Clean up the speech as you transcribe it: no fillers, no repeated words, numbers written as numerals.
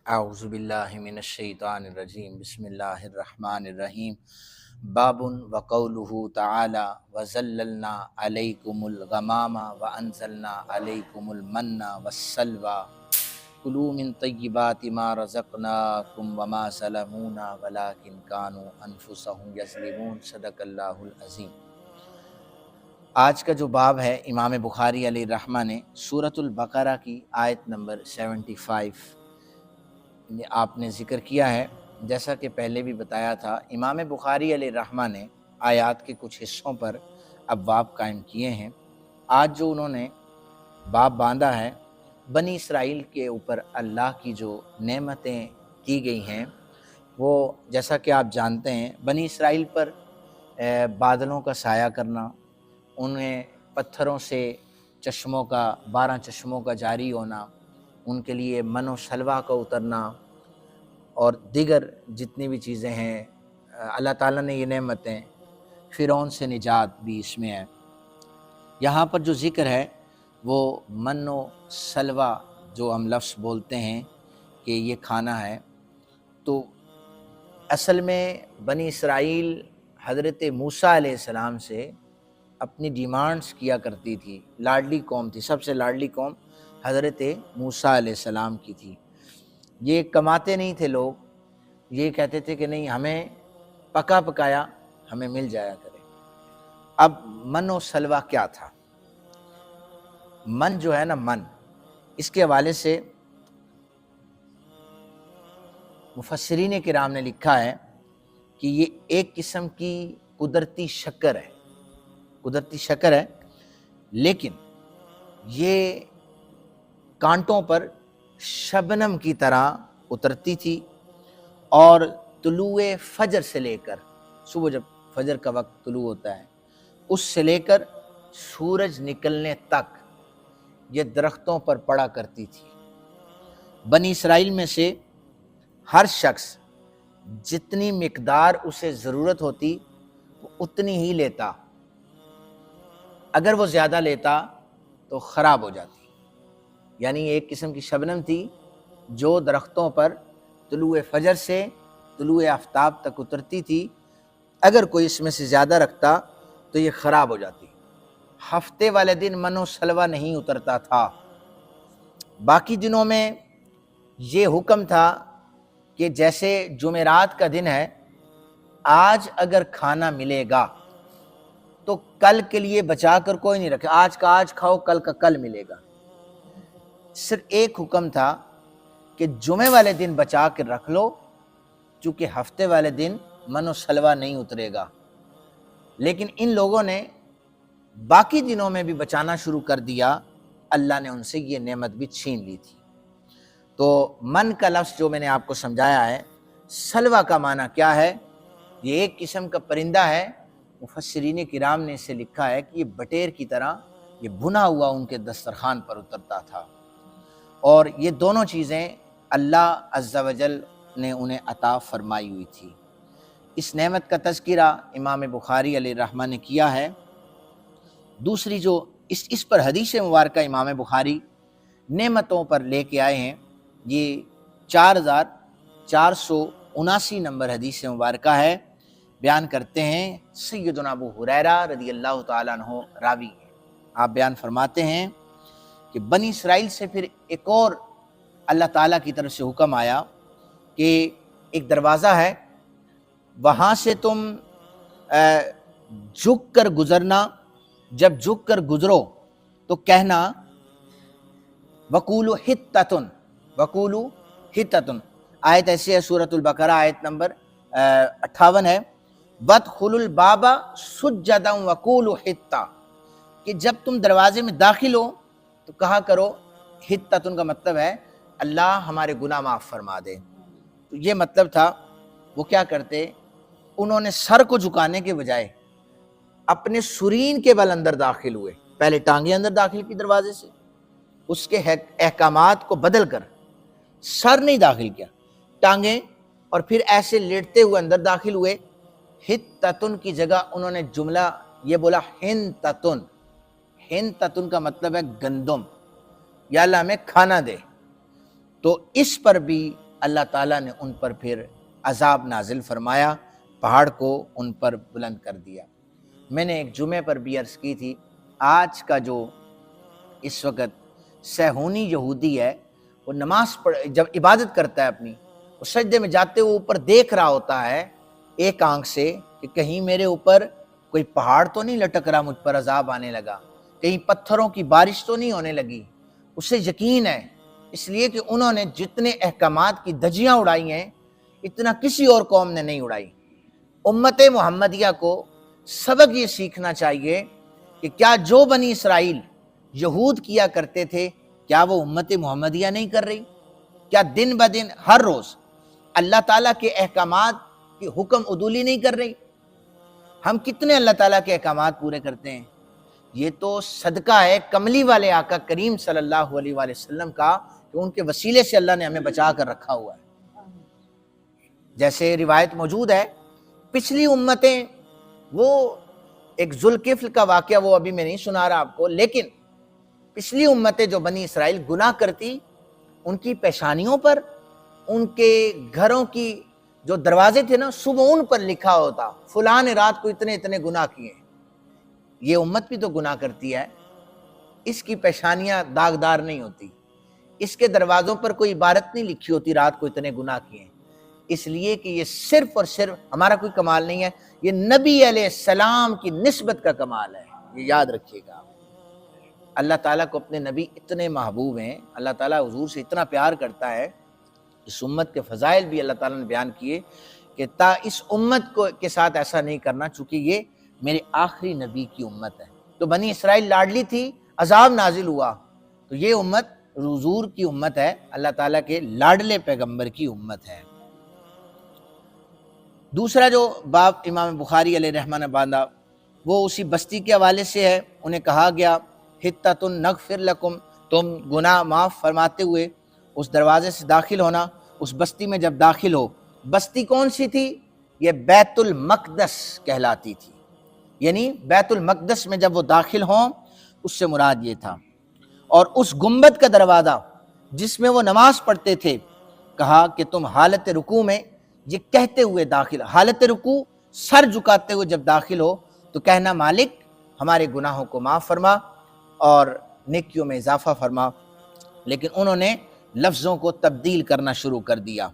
اعوذ باللہ من الشیطان الرجیم بسم اللہ الرحمن الرحیم بابٌ وقولہ تعالی وظللنا علیکم الغمام وانزلنا علیکم المن والسلوی کلوا من طیبات ما رزقناکم وما ظلمونا ولکن کانوا انفسہم یظلمون صدق اللہ العظیم۔ آج کا جو باب ہے امام بخاری علیہ الرحمہ نے سورۃ البقرہ کی آیت نمبر 75 آپ نے ذکر کیا ہے۔ جیسا کہ پہلے بھی بتایا تھا، امام بخاری علیہ الرحمہ نے آیات کے کچھ حصوں پر ابواب قائم کیے ہیں۔ آج جو انہوں نے باب باندھا ہے، بنی اسرائیل کے اوپر اللہ کی جو نعمتیں کی گئی ہیں، وہ جیسا کہ آپ جانتے ہیں بنی اسرائیل پر بادلوں کا سایہ کرنا، انہیں پتھروں سے چشموں کا 12 چشموں کا جاری ہونا، ان کے لیے من و سلویٰ کا اترنا اور دیگر جتنی بھی چیزیں ہیں، اللہ تعالیٰ نے یہ نعمتیں، فرعون سے نجات بھی اس میں ہے۔ یہاں پر جو ذکر ہے وہ من و سلویٰ جو ہم لفظ بولتے ہیں کہ یہ کھانا ہے، تو اصل میں بنی اسرائیل حضرت موسیٰ علیہ السلام سے اپنی ڈیمانڈز کیا کرتی تھی۔ لاڈلی قوم تھی، سب سے لاڈلی قوم حضرت موسیٰ علیہ السلام کی تھی۔ یہ کماتے نہیں تھے لوگ، یہ کہتے تھے کہ نہیں، ہمیں پکا پکایا ہمیں مل جایا کرے۔ اب من و سلویٰ کیا تھا؟ من جو ہے نا، من، اس کے حوالے سے مفسرین کرام نے لکھا ہے کہ یہ ایک قسم کی قدرتی شکر ہے، قدرتی شکر ہے، لیکن یہ کانٹوں پر شبنم کی طرح اترتی تھی، اور طلوع فجر سے لے کر، صبح جب فجر کا وقت طلوع ہوتا ہے اس سے لے کر سورج نکلنے تک یہ درختوں پر پڑا کرتی تھی۔ بنی اسرائیل میں سے ہر شخص جتنی مقدار اسے ضرورت ہوتی وہ اتنی ہی لیتا، اگر وہ زیادہ لیتا تو خراب ہو جاتی۔ یعنی ایک قسم کی شبنم تھی جو درختوں پر طلوع فجر سے طلوع آفتاب تک اترتی تھی، اگر کوئی اس میں سے زیادہ رکھتا تو یہ خراب ہو جاتی۔ ہفتے والے دن من و سلویٰ نہیں اترتا تھا، باقی دنوں میں یہ حکم تھا کہ جیسے جمعرات کا دن ہے، آج اگر کھانا ملے گا تو کل کے لیے بچا کر کوئی نہیں رکھے، آج کا آج کھاؤ، کل کا کل ملے گا۔ صرف ایک حکم تھا کہ جمعے والے دن بچا کر رکھ لو، چونکہ ہفتے والے دن من و سلویٰ نہیں اترے گا۔ لیکن ان لوگوں نے باقی دنوں میں بھی بچانا شروع کر دیا، اللہ نے ان سے یہ نعمت بھی چھین لی تھی۔ تو من کا لفظ جو میں نے آپ کو سمجھایا ہے، سلویٰ کا معنی کیا ہے؟ یہ ایک قسم کا پرندہ ہے، مفسرین کرام نے اسے لکھا ہے کہ یہ بٹیر کی طرح یہ بھنا ہوا ان کے دسترخوان پر اترتا تھا، اور یہ دونوں چیزیں اللہ عز و جل نے انہیں عطا فرمائی ہوئی تھی۔ اس نعمت کا تذکرہ امام بخاری علیہ الرحمہ نے کیا ہے۔ دوسری جو اس پر حدیث مبارکہ امام بخاری نعمتوں پر لے کے آئے ہیں، یہ 4479 نمبر حدیث مبارکہ ہے۔ بیان کرتے ہیں سیدنا ابو ہریرہ رضی اللہ تعالیٰ عنہ راوی ہیں، آپ بیان فرماتے ہیں کہ بنی اسرائیل سے پھر ایک اور اللہ تعالیٰ کی طرف سے حکم آیا کہ ایک دروازہ ہے، وہاں سے تم جھک کر گزرنا، جب جھک کر گزرو تو کہنا وقولوا حطۃ، وقولوا حطۃ۔ آیت ایسی ہے، سورۃ البقرہ آیت نمبر 58 ہے، وادخلوا الباب سجدا وقولوا حطۃ، کہ جب تم دروازے میں داخل ہو تو کہا کرو حطۃ، کا مطلب ہے اللہ ہمارے گناہ معاف فرما دے۔ تو یہ مطلب تھا۔ وہ کیا کرتے، انہوں نے سر کو جھکانے کے بجائے اپنے سرین کے بل اندر داخل ہوئے، پہلے ٹانگیں اندر داخل کی دروازے سے، اس کے احکامات کو بدل کر سر نہیں داخل کیا، ٹانگیں، اور پھر ایسے لیٹتے ہوئے اندر داخل ہوئے۔ حطۃ کی جگہ انہوں نے جملہ یہ بولا حنطۃ، حنطۃ کا مطلب ہے گندم، یا اللہ ہمیں کھانا دے۔ تو اس پر بھی اللہ تعالیٰ نے ان پر پھر عذاب نازل فرمایا، پہاڑ کو ان پر بلند کر دیا۔ میں نے ایک جمعے پر بھی عرض کی تھی، آج کا جو اس وقت صہیونی یہودی ہے، وہ نماز پڑھ جب عبادت کرتا ہے اپنی، وہ سجدے میں جاتے ہوئے اوپر دیکھ رہا ہوتا ہے ایک آنکھ سے کہ کہیں میرے اوپر کوئی پہاڑ تو نہیں لٹک رہا، مجھ پر عذاب آنے لگا، کہیں پتھروں کی بارش تو نہیں ہونے لگی۔ اسے یقین ہے، اس لیے کہ انہوں نے جتنے احکامات کی دھجیاں اڑائی ہیں اتنا کسی اور قوم نے نہیں اڑائی۔ امت محمدیہ کو سبق یہ سیکھنا چاہیے کہ کیا جو بنی اسرائیل یہود کیا کرتے تھے، کیا وہ امت محمدیہ نہیں کر رہی؟ کیا دن بدن ہر روز اللہ تعالیٰ کے احکامات کی حکم عدولی نہیں کر رہی؟ ہم کتنے اللہ تعالیٰ کے احکامات پورے کرتے ہیں؟ یہ تو صدقہ ہے کملی والے آقا کریم صلی اللہ علیہ وآلہ وسلم کا، کہ ان کے وسیلے سے اللہ نے ہمیں بچا کر رکھا ہوا ہے۔ جیسے روایت موجود ہے، پچھلی امتیں، وہ ایک ذوالکفل کا واقعہ وہ ابھی میں نہیں سنا رہا آپ کو، لیکن پچھلی امتیں جو بنی اسرائیل گناہ کرتی، ان کی پیشانیوں پر، ان کے گھروں کی جو دروازے تھے نا، صبح ان پر لکھا ہوتا فلاں نے رات کو اتنے اتنے گناہ کیے ہیں۔ یہ امت بھی تو گناہ کرتی ہے، اس کی پیشانیاں داغدار نہیں ہوتی، اس کے دروازوں پر کوئی عبارت نہیں لکھی ہوتی رات کو اتنے گناہ کیے ہیں، اس لیے کہ یہ صرف اور صرف ہمارا کوئی کمال نہیں ہے، یہ نبی علیہ السلام کی نسبت کا کمال ہے، یہ یاد رکھیے گا۔ اللہ تعالیٰ کو اپنے نبی اتنے محبوب ہیں، اللہ تعالیٰ حضور سے اتنا پیار کرتا ہے، اس امت کے فضائل بھی اللہ تعالیٰ نے بیان کیے کہ اس امت کو کے ساتھ ایسا نہیں کرنا، چونکہ یہ میرے آخری نبی کی امت ہے۔ تو بنی اسرائیل لاڈلی تھی، عذاب نازل ہوا، تو یہ امت حضور کی امت ہے، اللہ تعالیٰ کے لاڈلے پیغمبر کی امت ہے۔ دوسرا جو باب امام بخاری علیہ رحمہ نے باندھا، وہ اسی بستی کے حوالے سے ہے۔ انہیں کہا گیا حتۃ نغفر لکم، تم گناہ معاف فرماتے ہوئے اس دروازے سے داخل ہونا۔ اس بستی میں جب داخل ہو، بستی کون سی تھی؟ یہ بیت المقدس کہلاتی تھی، یعنی بیت المقدس میں جب وہ داخل ہوں، اس سے مراد یہ تھا۔ اور اس گنبد کا دروازہ جس میں وہ نماز پڑھتے تھے، کہا کہ تم حالت رکوع میں یہ کہتے ہوئے داخل، حالت رکوع سر جھکاتے ہوئے جب داخل ہو تو کہنا مالک ہمارے گناہوں کو معاف فرما اور نیکیوں میں اضافہ فرما، لیکن انہوں نے لفظوں کو تبدیل کرنا شروع کر دیا۔